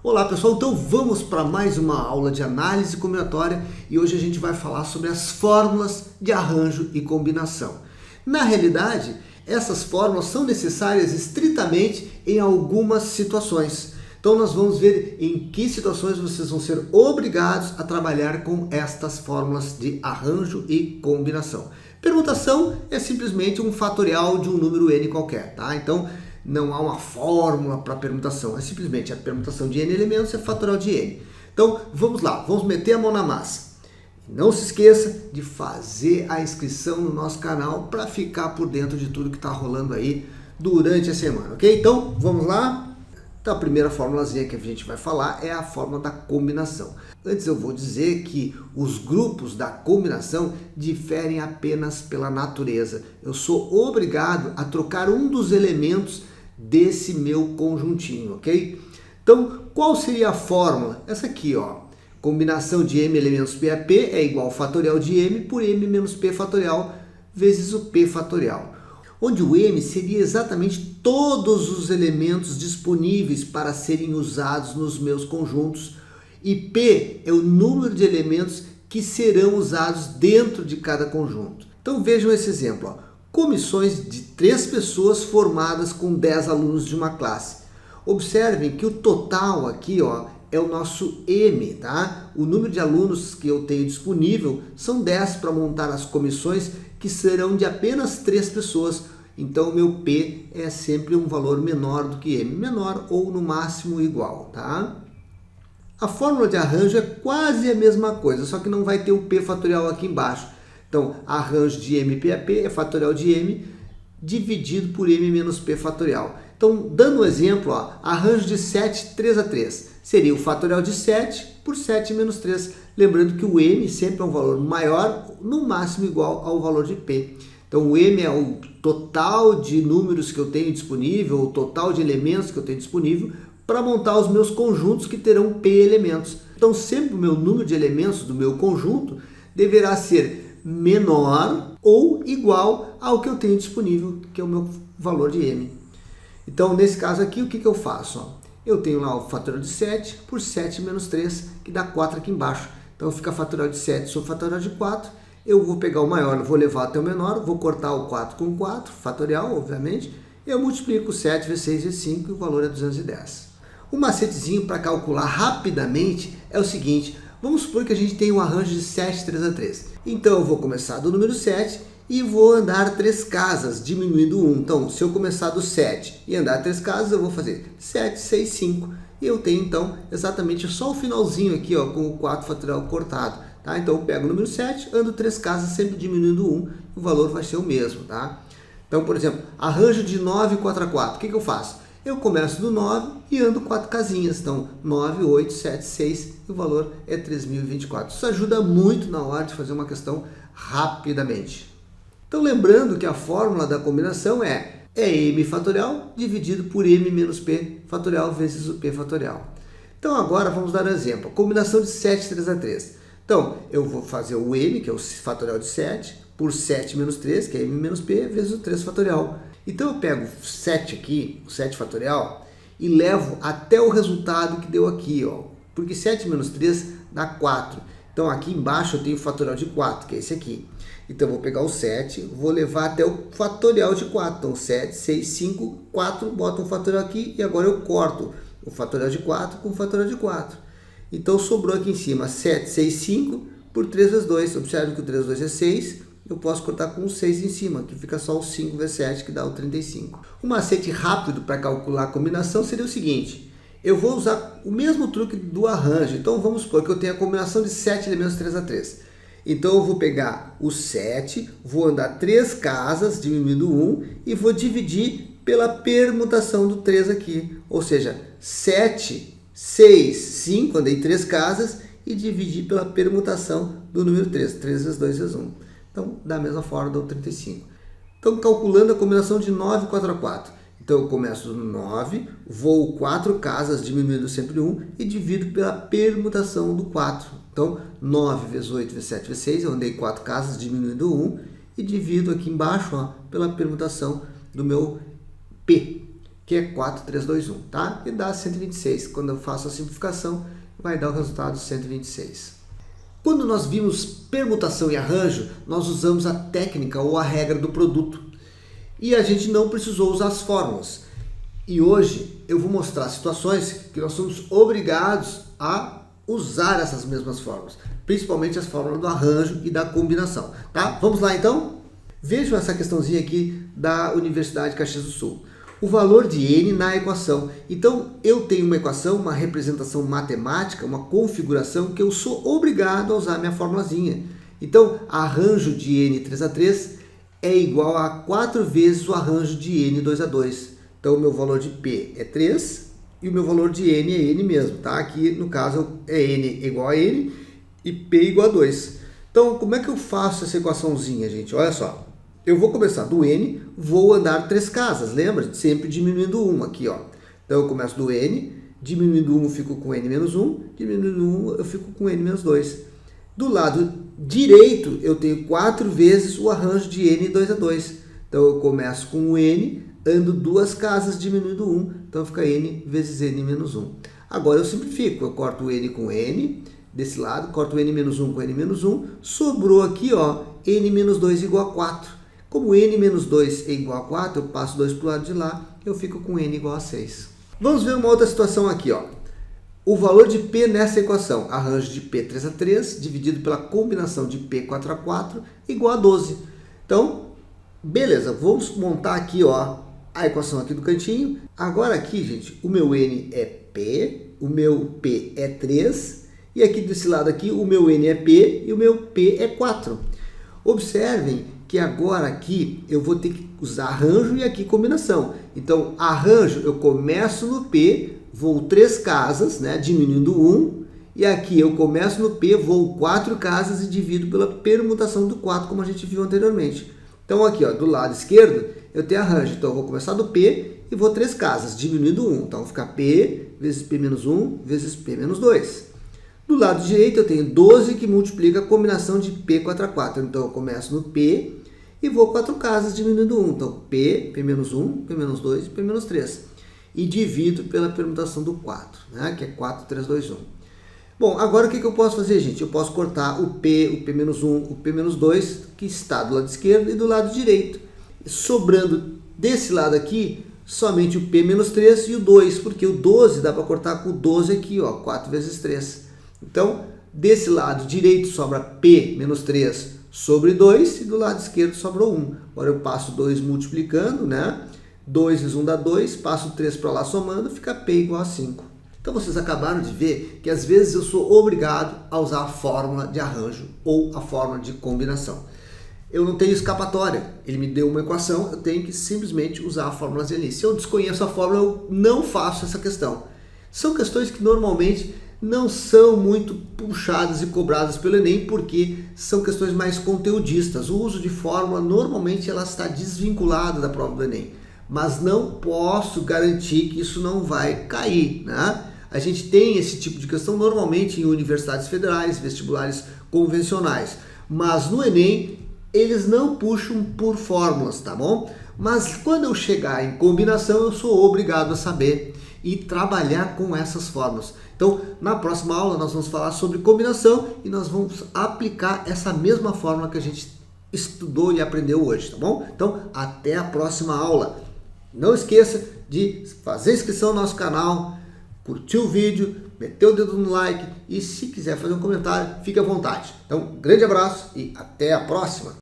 Olá pessoal, então vamos para mais uma aula de análise combinatória e hoje a gente vai falar sobre as fórmulas de arranjo e combinação. Na realidade, essas fórmulas são necessárias estritamente em algumas situações. Então nós vamos ver em que situações vocês vão ser obrigados a trabalhar com estas fórmulas de arranjo e combinação. Permutação é simplesmente um fatorial de um número n qualquer, tá? Então não há uma fórmula para permutação, é simplesmente a permutação de n elementos é fatorial de n. Então vamos lá, vamos meter a mão na massa. Não se esqueça de fazer a inscrição no nosso canal para ficar por dentro de tudo que está rolando aí durante a semana, ok? Então vamos lá? Então a primeira formulazinha que a gente vai falar é a fórmula da combinação. Antes eu vou dizer que os grupos da combinação diferem apenas pela natureza. Eu sou obrigado a trocar um dos elementos desse meu conjuntinho, ok? Então, qual seria a fórmula? Essa aqui, ó. Combinação de m elementos p a p é igual ao fatorial de m por m menos p fatorial vezes o p fatorial. Onde o m seria exatamente todos os elementos disponíveis para serem usados nos meus conjuntos e p é o número de elementos que serão usados dentro de cada conjunto. Então vejam esse exemplo, ó. Comissões de 3 pessoas formadas com 10 alunos de uma classe. Observem que o total aqui, ó, é o nosso M, tá? O número de alunos que eu tenho disponível são 10 para montar as comissões que serão de apenas 3 pessoas. Então o meu P é sempre um valor menor do que M, menor ou no máximo igual, tá? A fórmula de arranjo é quase a mesma coisa, só que não vai ter o P fatorial aqui embaixo. Então, arranjo de m p a p é fatorial de m dividido por m menos p fatorial. Então, dando um exemplo, ó, arranjo de 7, 3 a 3. Seria o fatorial de 7 por 7 menos 3. Lembrando que o m sempre é um valor maior, no máximo igual ao valor de p. Então, o m é o total de números que eu tenho disponível, o total de elementos que eu tenho disponível, para montar os meus conjuntos que terão p elementos. Então, sempre o meu número de elementos do meu conjunto deverá ser menor ou igual ao que eu tenho disponível, que é o meu valor de m. Então, nesse caso aqui, o que eu faço? Ó, eu tenho lá o fatorial de 7 por 7 menos 3, que dá 4 aqui embaixo. Então, fica fatorial de 7 sobre fatorial de 4. Eu vou pegar o maior, vou levar até o menor, vou cortar o 4 com 4, fatorial, obviamente. Eu multiplico 7 vezes 6 vezes 5 e o valor é 210. Um macetezinho para calcular rapidamente é o seguinte. Vamos supor que a gente tem um arranjo de 7, 3 a 3. Então, eu vou começar do número 7 e vou andar 3 casas, diminuindo 1. Então, se eu começar do 7 e andar 3 casas, eu vou fazer 7, 6, 5. E eu tenho, então, exatamente só o finalzinho aqui, ó, com o 4 fatorial cortado. Tá? Então, eu pego o número 7, ando 3 casas, sempre diminuindo 1. O valor vai ser o mesmo. Tá? Então, por exemplo, arranjo de 9, 4 a 4. O que eu faço? Eu começo do 9 e ando 4 casinhas. Então, 9, 8, 7, 6 e o valor é 3.024. Isso ajuda muito na hora de fazer uma questão rapidamente. Então, lembrando que a fórmula da combinação é m fatorial dividido por m menos p fatorial vezes o p fatorial. Então, agora vamos dar um exemplo. Combinação de 7, 3 a 3. Então, eu vou fazer o m, que é o fatorial de 7, por 7 menos 3, que é m menos p, vezes o 3 fatorial. Então eu pego 7 aqui, o 7 fatorial, e levo até o resultado que deu aqui, ó. Porque 7 menos 3 dá 4. Então aqui embaixo eu tenho o fatorial de 4, que é esse aqui. Então eu vou pegar o 7, vou levar até o fatorial de 4. Então 7, 6, 5, 4, boto um fatorial aqui e agora eu corto o fatorial de 4 com o fatorial de 4. Então sobrou aqui em cima 7, 6, 5 por 3 vezes 2. Observe que o 3 vezes 2 é 6. Eu posso cortar com o 6 em cima, que fica só o 5 vezes 7, que dá o 35. Um macete rápido para calcular a combinação seria o seguinte. Eu vou usar o mesmo truque do arranjo. Então, vamos supor que eu tenho a combinação de 7 elementos 3 a 3. Então, eu vou pegar o 7, vou andar 3 casas, diminuindo 1, e vou dividir pela permutação do 3 aqui. Ou seja, 7, 6, 5, andei 3 casas, e dividi pela permutação do número 3. 3 vezes 2 vezes 1. Então, da mesma forma, dá o 35. Então, calculando a combinação de 9, 4 a 4. Então, eu começo no 9, vou 4 casas, diminuindo sempre 1, e divido pela permutação do 4. Então, 9 vezes 8 vezes 7 vezes 6, eu andei 4 casas, diminuindo 1, e divido aqui embaixo, ó, pela permutação do meu P. que é 4321, tá? E dá 126. Quando eu faço a simplificação, vai dar o resultado 126. Quando nós vimos permutação e arranjo, nós usamos a técnica ou a regra do produto. E a gente não precisou usar as fórmulas. E hoje eu vou mostrar situações que nós somos obrigados a usar essas mesmas fórmulas, principalmente as fórmulas do arranjo e da combinação, tá? Vamos lá então? Vejam essa questãozinha aqui da Universidade de Caxias do Sul. O valor de n na equação. Então, eu tenho uma equação, uma representação matemática, uma configuração que eu sou obrigado a usar minha formulazinha. Então, arranjo de n 3 a 3 é igual a 4 vezes o arranjo de n 2 a 2. Então, o meu valor de P é 3 e o meu valor de n é n mesmo, tá? Aqui, no caso, é n igual a n e P igual a 2. Então, como é que eu faço essa equaçãozinha, gente? Olha só. Eu vou começar do n, vou andar 3 casas, lembra? Sempre diminuindo 1 aqui, ó. Então, eu começo do n, diminuindo 1 eu fico com n menos 1, diminuindo 1 eu fico com n menos 2. Do lado direito, eu tenho 4 vezes o arranjo de n 2 a 2. Então, eu começo com o n, ando 2 casas diminuindo 1, então fica n vezes n menos 1. Agora eu simplifico, eu corto o n com n, desse lado, corto o n menos 1 com n menos 1, sobrou aqui, ó, n menos 2 igual a 4. Como n menos 2 é igual a 4, eu passo 2 para o lado de lá, eu fico com n igual a 6. Vamos ver uma outra situação aqui, ó. O valor de P nessa equação, arranjo de P 3 a 3, dividido pela combinação de P 4 a 4, igual a 12. Então, beleza, vamos montar aqui, ó, a equação aqui do cantinho. Agora aqui, gente, o meu n é P, o meu P é 3, e aqui desse lado aqui, o meu n é P e o meu P é 4. Observem que agora aqui eu vou ter que usar arranjo e aqui combinação. Então, arranjo, eu começo no P, vou 3 casas, né, diminuindo 1, e aqui eu começo no P, vou 4 casas e divido pela permutação do 4, como a gente viu anteriormente. Então, aqui, ó, do lado esquerdo, eu tenho arranjo. Então, eu vou começar do P e vou 3 casas, diminuindo 1. Então, fica P vezes P menos 1 vezes P menos 2. Do lado direito, eu tenho 12 que multiplica a combinação de P 4 a 4. Então, eu começo no P e vou 4 casas diminuindo 1. Então, P, P menos 1, P menos 2 e P menos 3. E divido pela permutação do 4, né? Que é 4, 3, 2, 1. Bom, agora o que eu posso fazer, gente? Eu posso cortar o P menos 1, o P menos 2, que está do lado esquerdo e do lado direito. Sobrando desse lado aqui, somente o P menos 3 e o 2, porque o 12 dá para cortar com o 12 aqui, ó, 4 vezes 3. Então, desse lado direito sobra P menos 3 sobre 2 e do lado esquerdo sobrou 1. Agora eu passo 2 multiplicando, né? 2 vezes 1 dá 2, passo 3 para lá somando, fica P igual a 5. Então vocês acabaram de ver que às vezes eu sou obrigado a usar a fórmula de arranjo ou a fórmula de combinação. Eu não tenho escapatória, ele me deu uma equação, eu tenho que simplesmente usar a fórmula ali. Se eu desconheço a fórmula, eu não faço essa questão. São questões que normalmente não são muito puxadas e cobradas pelo Enem, porque são questões mais conteudistas. O uso de fórmula, normalmente, ela está desvinculada da prova do Enem. Mas não posso garantir que isso não vai cair, né? A gente tem esse tipo de questão normalmente em universidades federais, vestibulares convencionais. Mas no Enem, eles não puxam por fórmulas, tá bom? Mas quando eu chegar em combinação, eu sou obrigado a saber e trabalhar com essas fórmulas. Então, na próxima aula, nós vamos falar sobre combinação e nós vamos aplicar essa mesma fórmula que a gente estudou e aprendeu hoje, tá bom? Então, até a próxima aula. Não esqueça de fazer inscrição no nosso canal, curtir o vídeo, meter o dedo no like e se quiser fazer um comentário, fique à vontade. Então, grande abraço e até a próxima!